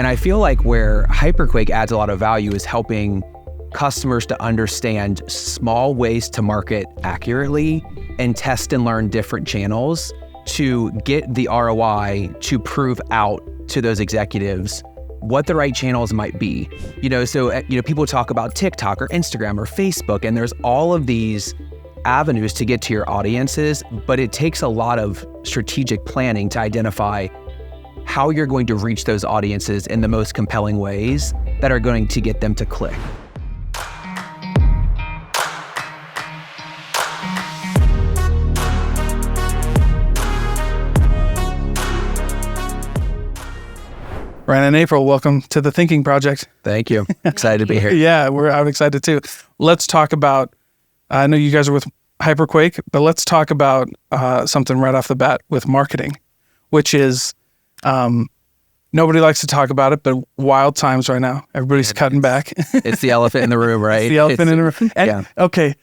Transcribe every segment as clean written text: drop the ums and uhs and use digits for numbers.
And I feel like where HyperQuake adds a lot of value is helping customers to understand small ways to market accurately and test and learn different channels to get the ROI to prove out to those executives what the right channels might be. So people talk about TikTok or Instagram or Facebook, and there's all of these avenues to get to your audiences, but it takes a lot of strategic planning to identify how you're going to reach those audiences in the most compelling ways that are going to get them to click. Ryan and April, welcome to the Thinking Project. Thank you. Excited to be here. Yeah, I'm excited too. Let's talk about, I know you guys are with HyperQuake, but let's talk about something right off the bat with marketing, which is, nobody likes to talk about it, but wild times right now. Everybody's cutting back. It's the elephant in the room, right? It's the elephant in the room. And, okay,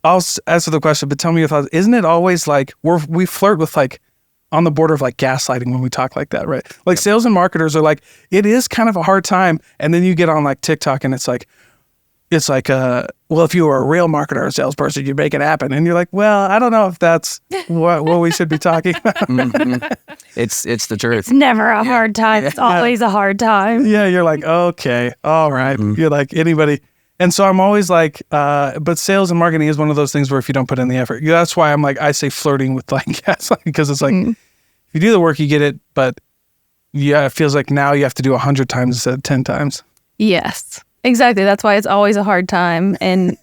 I'll answer the question, but tell me your thoughts. Isn't it always like, we flirt with like, on the border of like gaslighting when we talk like that, right? Like sales and marketers are like, it is kind of a hard time. And then you get on like TikTok and it's like, well, if you were a real marketer or salesperson, you'd make it happen. And you're like, well, I don't know if that's what we should be talking about. Mm-hmm. It's the truth. It's never a hard time. It's always a hard time. Yeah, you're like, okay, all right. Mm-hmm. You're like anybody. And so I'm always like, but sales and marketing is one of those things where if you don't put in the effort, that's why I'm like, I say flirting with like gaslighting, because it's like, if you do the work, you get it. But yeah, it feels like now you have to do 100 times instead of 10 times. Yes, exactly. That's why it's always a hard time, and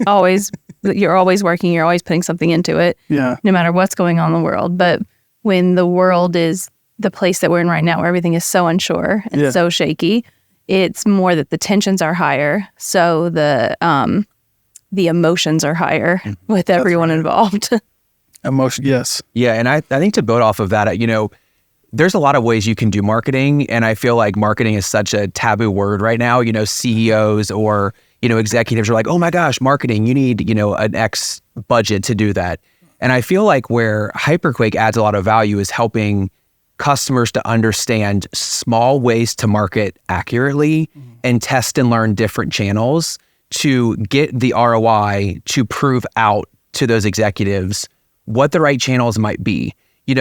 you're always working, you're always putting something into it. Yeah. No matter what's going on in the world. But when the world is the place that we're in right now, where everything is so unsure and so shaky, it's more that the tensions are higher, so the emotions are higher with everyone involved. Emotion, yes. Yeah, and I think to build off of that, there's a lot of ways you can do marketing, and I feel like marketing is such a taboo word right now. CEOs or executives are like, oh my gosh, marketing, you need an X budget to do that. And I feel like where HyperQuake adds a lot of value is helping customers to understand small ways to market accurately and test and learn different channels to get the ROI to prove out to those executives what the right channels might be.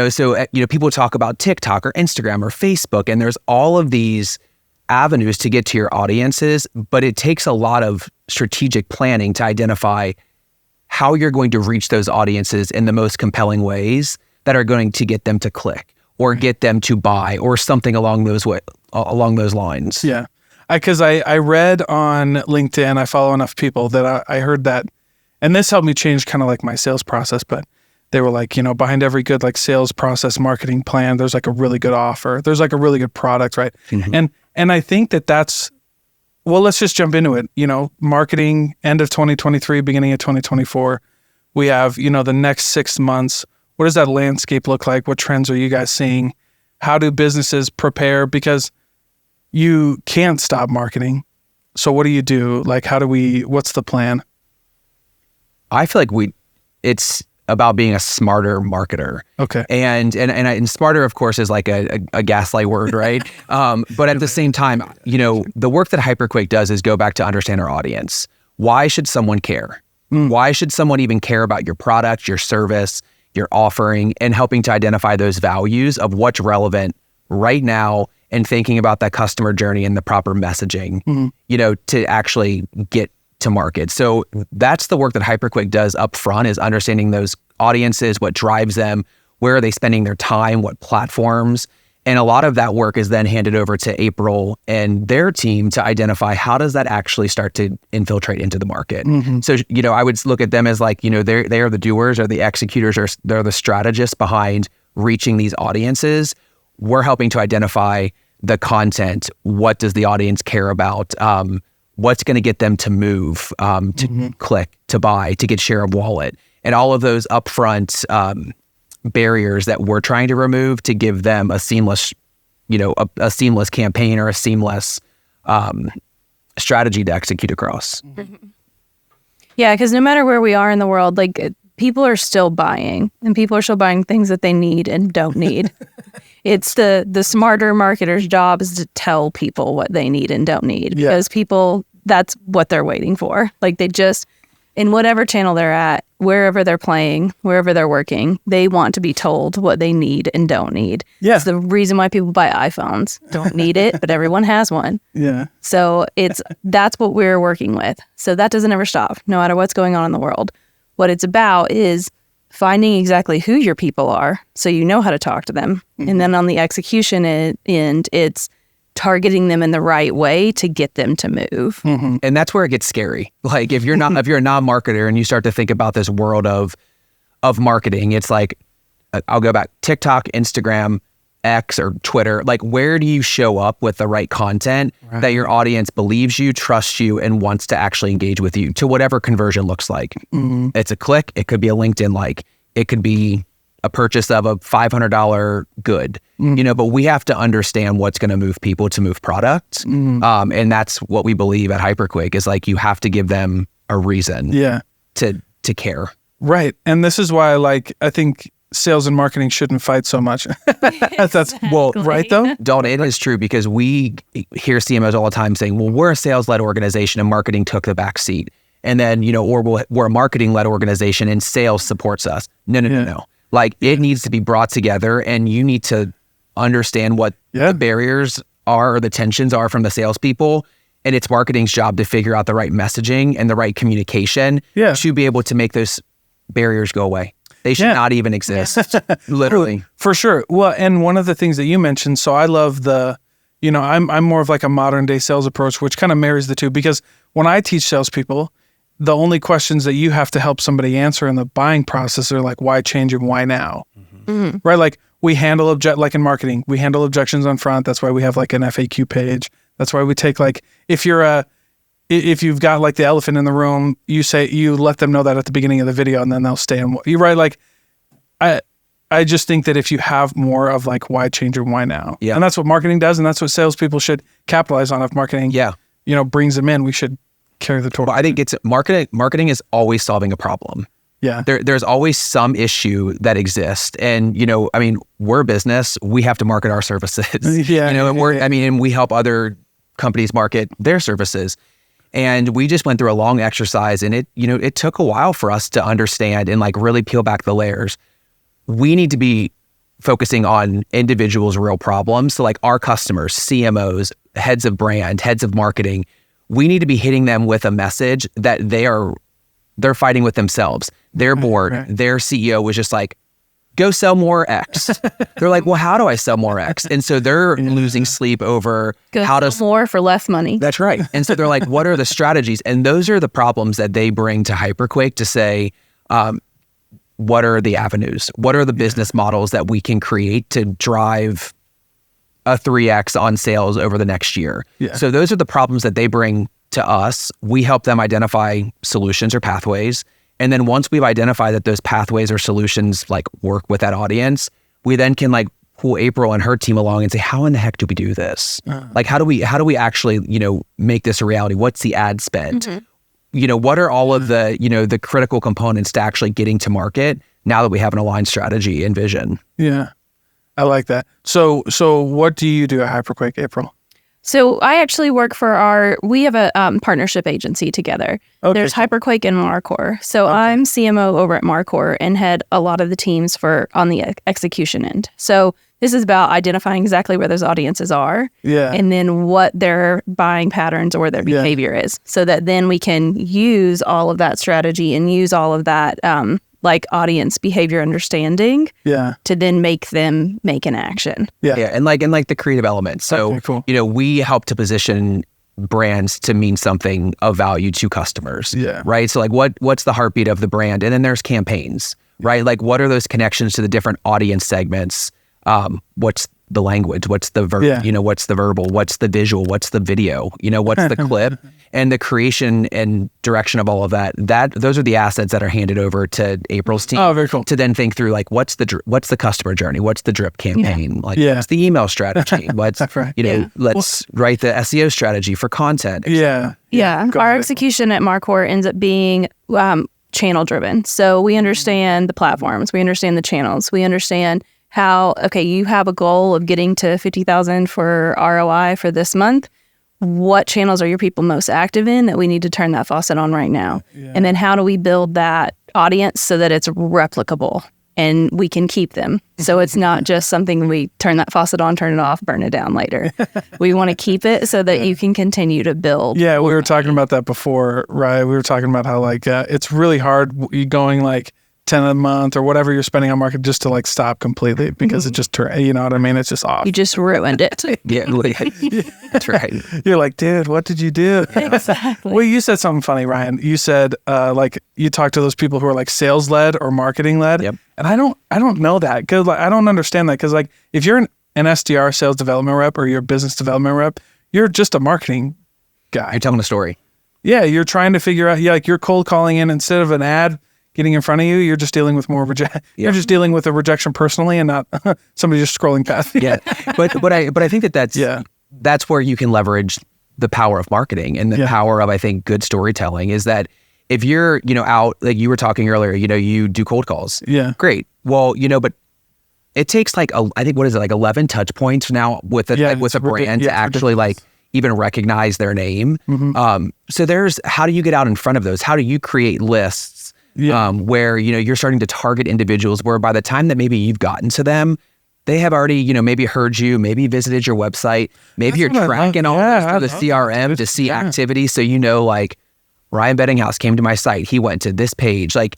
So people talk about TikTok or Instagram or Facebook, and there's all of these avenues to get to your audiences, but it takes a lot of strategic planning to identify how you're going to reach those audiences in the most compelling ways that are going to get them to click or get them to buy or something along those lines. Yeah. Because I read on LinkedIn, I follow enough people that I heard that, and this helped me change kind of like my sales process, but they were like, behind every good like sales process marketing plan, there's like a really good offer. There's like a really good product, right? Mm-hmm. And I think that's, well, let's just jump into it. Marketing, end of 2023, beginning of 2024, we have, the next 6 months. What does that landscape look like? What trends are you guys seeing? How do businesses prepare? Because you can't stop marketing. So what do you do? Like, what's the plan? I feel like it's about being a smarter marketer. Okay. And smarter, of course, is like a gaslight word, right? But at the same time, the work that HyperQuake does is go back to understand our audience. Why should someone care? Why should someone even care about your product, your service, your offering, and helping to identify those values of what's relevant right now and thinking about that customer journey and the proper messaging, to actually get to market. So that's the work that HyperQuake does up front, is understanding those audiences, what drives them, where are they spending their time, what platforms. And a lot of that work is then handed over to April and their team to identify how does that actually start to infiltrate into the market. Mm-hmm. So, I would look at them as like, they are the doers or the executors, or they're the strategists behind reaching these audiences. We're helping to identify the content. What does the audience care about? What's going to get them to move, to click, to buy, to get share of wallet, and all of those upfront barriers that we're trying to remove to give them a seamless, a seamless campaign or a seamless strategy to execute across. Yeah, because no matter where we are in the world, like people are still buying, and people are still buying things that they need and don't need. It's the smarter marketer's job is to tell people what they need and don't need, because people, that's what they're waiting for. Like, they just, in whatever channel they're at, wherever they're playing, wherever they're working, they want to be told what they need and don't need. Yeah. It's the reason why people buy iPhones. Don't need it, but everyone has one. Yeah. So that's what we're working with. So that doesn't ever stop, no matter what's going on in the world. What it's about is finding exactly who your people are, so you know how to talk to them. Mm-hmm. And then on the execution end, it's targeting them in the right way to get them to move. Mm-hmm. And that's where it gets scary. Like, if you're a non-marketer and you start to think about this world of marketing, it's like, I'll go back, TikTok, Instagram, X, or Twitter. Like, where do you show up with the right content that your audience believes you, trusts you, and wants to actually engage with you to whatever conversion looks like? Mm-hmm. It's a click. It could be a LinkedIn like. It could be a purchase of a $500 good, but we have to understand what's going to move people to move products. And that's what we believe at HyperQuake is, like, you have to give them a reason to care. Right. And this is why, like, I think sales and marketing shouldn't fight so much. That's well, right though? Dalton, it is true, because we hear CMOs all the time saying, well, we're a sales-led organization and marketing took the back seat. And then, or we're a marketing-led organization and sales supports us. No. Like, it needs to be brought together, and you need to understand what the barriers are or the tensions are from the salespeople. And it's marketing's job to figure out the right messaging and the right communication to be able to make those barriers go away. They should not even exist, literally. For sure. Well, and one of the things that you mentioned, so I love I'm more of like a modern day sales approach, which kind of marries the two, because when I teach salespeople, the only questions that you have to help somebody answer in the buying process are like, why change and why now? Mm-hmm. Right? Like, we handle like in marketing, we handle objections on front. That's why we have like an FAQ page. That's why we take, like, if you've got like the elephant in the room, you let them know that at the beginning of the video, and then they'll stay and you're right. Like, I just think that if you have more of like, why change and why now? Yeah. And that's what marketing does. And that's what salespeople should capitalize on. If marketing, brings them in, we should carry the torch. Well, I think it's marketing is always solving a problem. Yeah. There's always some issue that exists. And, we're a business, we have to market our services. And we help other companies market their services. And we just went through a long exercise, and it took a while for us to understand and like really peel back the layers. We need to be focusing on individuals' real problems. So like our customers, CMOs, heads of brand, heads of marketing, we need to be hitting them with a message that they're fighting with themselves. Their board, their CEO was just like, go sell more X. They're like, well, how do I sell more X? And so they're losing sleep over how to sell more for less money. That's right. And so they're like, what are the strategies? And those are the problems that they bring to HyperQuake to say, what are the avenues? What are the business models that we can create to drive a 3X on sales over the next year? Yeah. So those are the problems that they bring to us. We help them identify solutions or pathways. And then once we've identified that those pathways or solutions like work with that audience, we then can like pull April and her team along and say, how in the heck do we do this? Like, how do we actually, make this a reality? What's the ad spend? Mm-hmm. What are all of the, the critical components to actually getting to market now that we have an aligned strategy and vision? Yeah. I like that. So what do you do at HyperQuake, April? So I actually work for we have a partnership agency together. Okay. There's HyperQuake and Marcor. So I'm CMO over at Marcor and head a lot of the teams on the execution end. So this is about identifying exactly where those audiences are and then what their buying patterns or their behavior is, so that then we can use all of that strategy and use all of that like audience behavior understanding to then make them make an action. And like the creative elements. So, cool. We help to position brands to mean something of value to customers. Right. So like what's the heartbeat of the brand? And then there's campaigns, right? Like, what are those connections to the different audience segments? What's the language? What's the verb? What's the verbal? What's the visual? What's the video? What's the clip? And the creation and direction of all of that. Those are the assets that are handed over to April's team. Oh, very cool. To then think through like, what's the customer journey? What's the drip campaign? What's the email strategy? What's let's write the SEO strategy for content. Our execution at Marcor ends up being channel driven. So we understand the platforms, we understand the channels, we understand how, okay, you have a goal of getting to 50,000 for ROI for this month. What channels are your people most active in that we need to turn that faucet on right now? Yeah. And then how do we build that audience so that it's replicable and we can keep them? So it's not just something we turn that faucet on, turn it off, burn it down later. We want to keep it so that you can continue to build. Yeah, we were talking about that before, right? We were talking about how like it's really hard going like 10 a month or whatever you're spending on marketing just to like stop completely because it just, you know what I mean? It's just off. You just ruined it. Yeah, that's right. You're like, dude, what did you do? Exactly. Well, you said something funny, Ryan. You said like you talk to those people who are like sales led or marketing led. Yep. And I don't know that because like, I don't understand that because like if you're an SDR, sales development rep, or you're a business development rep, you're just a marketing guy. You're telling a story. Yeah, you're trying to figure out. Yeah, like you're cold calling in instead of an ad getting in front of you. You're just dealing with more You're just dealing with a rejection personally, and not somebody just scrolling past. Yeah, but I think that's where you can leverage the power of marketing and the power of, I think, good storytelling is that if you're, out, like you were talking earlier, you do cold calls. Yeah. Great. Well, but it takes like, I think, what is it, like 11 touch points now with a brand to actually like even recognize their name. Mm-hmm. So how do you get out in front of those? How do you create lists where, you're starting to target individuals where by the time that maybe you've gotten to them, they have already, maybe heard you, maybe visited your website, maybe you're tracking all this through the CRM to see activity. So, like Ryan Bettinghouse came to my site. He went to this page. Like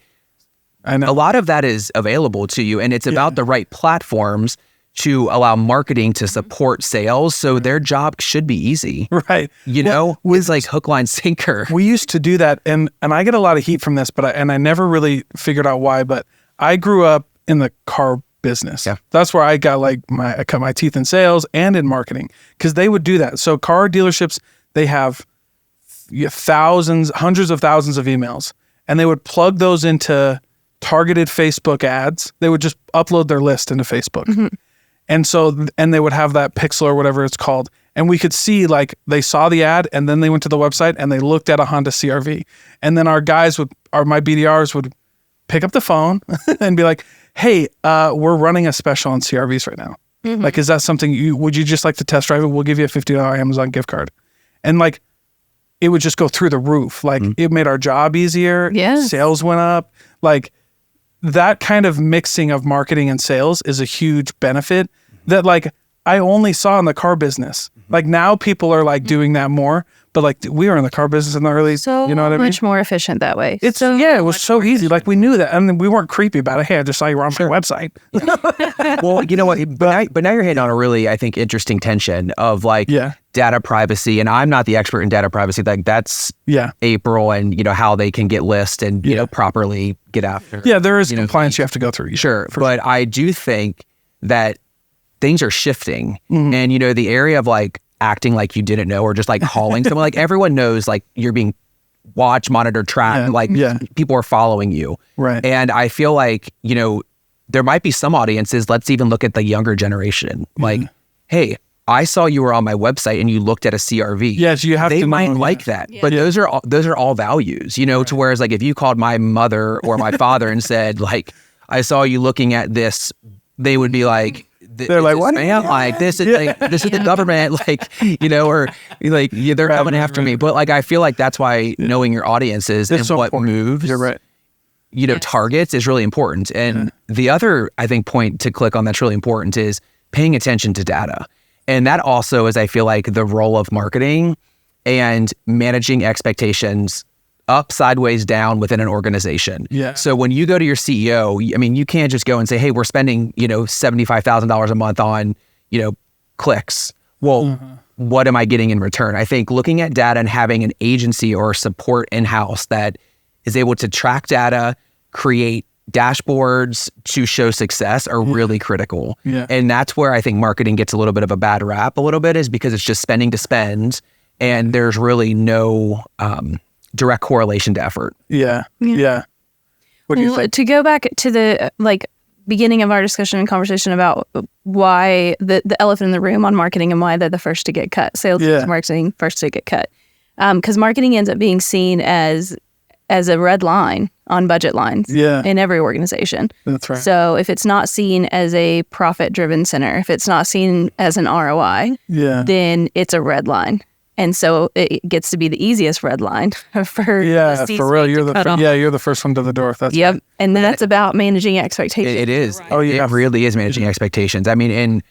I know. A lot of that is available to you, and it's about the right platforms to allow marketing to support sales. So their job should be easy. Right. It's like hook, line, sinker. We used to do that. And I get a lot of heat from this, but I never really figured out why, but I grew up in the car business. Yeah. That's where I got I cut my teeth in sales and in marketing because they would do that. So car dealerships, they have thousands, hundreds of thousands of emails, and they would plug those into targeted Facebook ads. They would just upload their list into Facebook. Mm-hmm. And they would have that pixel or whatever it's called. And we could see like they saw the ad and then they went to the website and they looked at a Honda CRV. And then my BDRs would pick up the phone and be like, hey, we're running a special on CRVs right now. Mm-hmm. Like, is that something would you just like to test drive it? We'll give you a $50 Amazon gift card. And like, it would just go through the roof. Like it made our job easier. Yes. Sales went up. Like that kind of mixing of marketing and sales is a huge benefit that like I only saw in the car business. Like now people are like doing that more, but like we were in the car business in the early, you know what I mean? Much more efficient that way. It was so easy. Like we knew that. I mean, we weren't creepy about it. Hey, I just saw you were on my website. Well, you know what? But now you're hitting on a really, I think, interesting tension of like data privacy. And I'm not the expert in data privacy. Like that's April and, how they can get lists and, properly get after. Yeah, there is compliance you have to go through. Sure. But I do think that things are shifting. Mm-hmm. And, the area of like acting like you didn't know or just like calling someone, like everyone knows like you're being watched, monitored, tracked, people are following you. Right. And I feel like, there might be some audiences, let's even look at the younger generation. Like, hey, I saw you were on my website and you looked at a CRV. Yes, you have they to might like that. Yeah. But those are all values, to whereas like if you called my mother or my father and said like, I saw you looking at this, they would be like, they're like, what? Man, like this is this is the government, like, or like they're coming after me. But like I feel like that's why knowing your audiences and what moves, you're right. Targets is really important. And the other, I think, point to click on that's really important is paying attention to data. And that also is, I feel like, the role of marketing and managing expectations up, sideways, down within an organization. Yeah. So when you go to your CEO, I mean, you can't just go and say, hey, we're spending, $75,000 a month on, clicks. Well, what am I getting in return? I think looking at data and having an agency or support in-house that is able to track data, create dashboards to show success are really critical. Yeah. And that's where I think marketing gets a little bit of a bad rap a little bit is because it's just spending to spend and there's really no direct correlation to effort. Yeah. What do you think? To go back to the beginning of our discussion and conversation about why the elephant in the room on marketing and why they're the first to get cut. Sales and marketing first to get cut. Because marketing ends up being seen as as a red line on budget lines in every organization. That's right. So if it's not seen as a profit-driven center, if it's not seen as an ROI, then it's a red line. And so it gets to be the easiest red line for the C-suite for real. You're to cut off. you're the first one to the door. That's Yep. And that's about managing expectations. It is. Oh, yeah. It really is managing expectations. I mean, and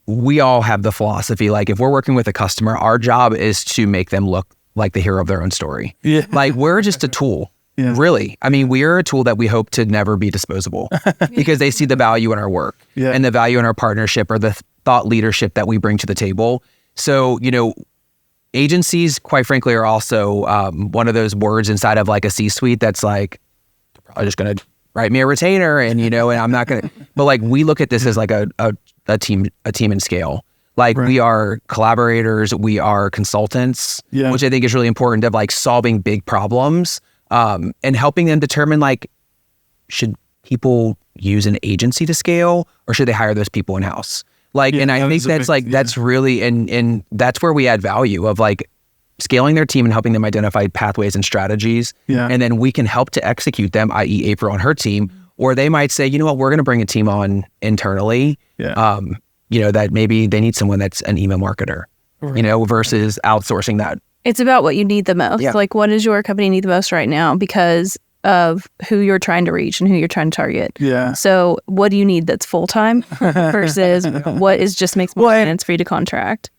we all have the philosophy, like if we're working with a customer, our job is to make them look like the hero of their own story. Yeah. Like we're just a tool. Yeah. Really. I mean, we are a tool that we hope to never be disposable because they see the value in our work and the value in our partnership or the thought leadership that we bring to the table. So, agencies, quite frankly, are also one of those words inside of like a C-suite that's like, they're probably just going to write me a retainer and, and I'm not going to, but like we look at this as like a team in scale. Like we are collaborators, we are consultants, which I think is really important of like solving big problems and helping them determine like, should people use an agency to scale or should they hire those people in-house? Like, and I think that's like, that's really, and that's where we add value of like scaling their team and helping them identify pathways and strategies. And then we can help to execute them, i.e. April and her team, or they might say, you know what, we're going to bring a team on internally. That maybe they need someone that's an email marketer, versus outsourcing that. It's about what you need the most. Like, what does your company need the most right now because of who you're trying to reach and who you're trying to target. So what do you need that's full-time versus what is just makes more sense for you to contract?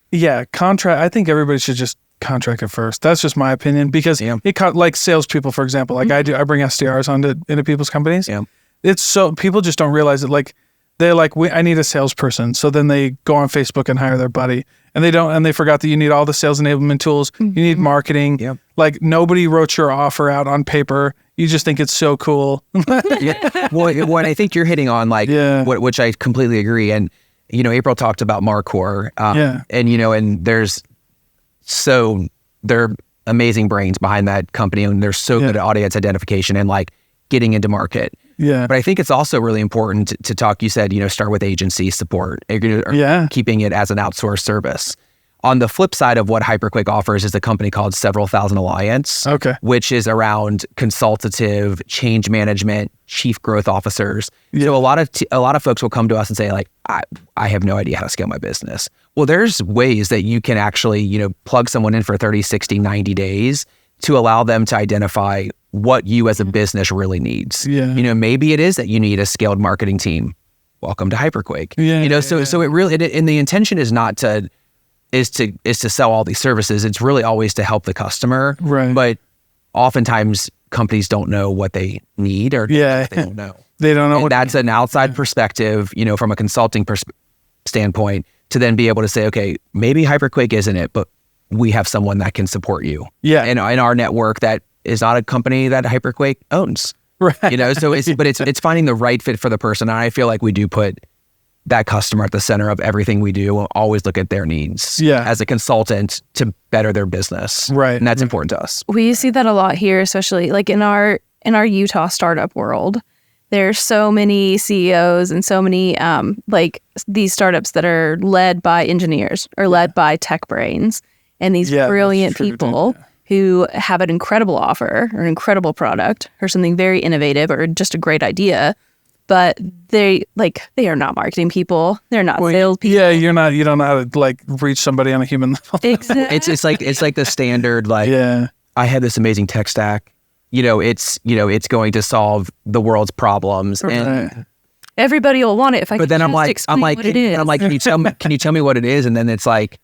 Contract. I think everybody should just contract at first. That's just my opinion because like salespeople, for example, like I bring SDRs into people's companies. It's so people just don't realize it. Like they're like, I need a salesperson. So then they go on Facebook and hire their buddy. And they forgot that you need all the sales enablement tools. You need marketing. Like nobody wrote your offer out on paper. You just think it's so cool. Well, I think you're hitting on which I completely agree. And, April talked about Marcor. And, and they're amazing brains behind that company. And they're so good at audience identification and like getting into market. But I think it's also really important to talk, you said, start with agency support, or keeping it as an outsourced service. On the flip side of what HyperQuake offers is a company called Several Thousand Alliance, which is around consultative change management, chief growth officers. So a lot of folks will come to us and say like, I have no idea how to scale my business. Well, there's ways that you can actually, plug someone in for 30, 60, 90 days to allow them to identify what you as a business really needs. Maybe it is that you need a scaled marketing team. Welcome to HyperQuake. So it really, and the intention is not to sell all these services. It's really always to help the customer. But oftentimes companies don't know what they need or they don't know. They don't know. And that's an outside perspective, from a consulting standpoint to then be able to say, okay, maybe HyperQuake isn't it, but we have someone that can support you. In our network that is not a company that HyperQuake owns. So it's finding the right fit for the person. And I feel like we do put that customer at the center of everything we do. We'll always look at their needs as a consultant to better their business. And that's important to us. We see that a lot here, especially like in our Utah startup world. There's so many CEOs and so many like these startups that are led by engineers or led by tech brains and these brilliant people who have an incredible offer or an incredible product or something very innovative or just a great idea. But they are not marketing people. They're not sales people. You don't know how to like reach somebody on a human level. Exactly. It's like the standard, I have this amazing tech stack. It's going to solve the world's problems. And everybody will want it if I but can then just explain what it is. And I'm like, can you tell me what it is? And then it's like,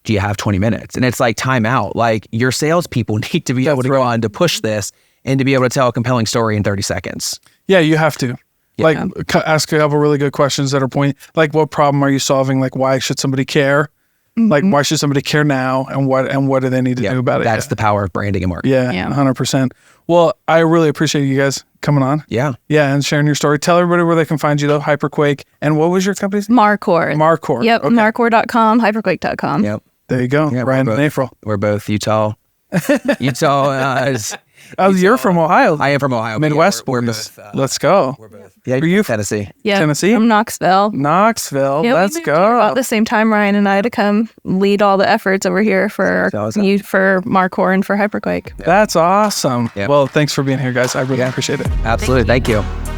do you have 20 minutes? And it's like time out. Like your salespeople need to be able to go on to push this and to be able to tell a compelling story in 30 seconds. You have to. Ask a couple really good questions that are like, what problem are you solving? Like, why should somebody care? Like, why should somebody care now? And what do they need to do about it? That's the power of branding and marketing. 100%. Well, I really appreciate you guys coming on. And sharing your story. Tell everybody where they can find you though. HyperQuake. And what was your company's name? Marcor. Yep. Okay. Marcor.com, HyperQuake.com. Yep. There you go. Ryan and April. We're both Utah. Utah Oh, you're from Ohio. I am from Ohio. but Midwest we're boys. both, Let's go. yeah, Are you Tennessee? Yeah, Tennessee? from Knoxville. Knoxville. Yeah, we Let's moved here about go. the same time, Ryan and I, to come lead all the efforts over here for Awesome. you, for Marcor and for HyperQuake. That's awesome. Yeah. Well, thanks for being here, guys. I really appreciate it. Absolutely. Thank you.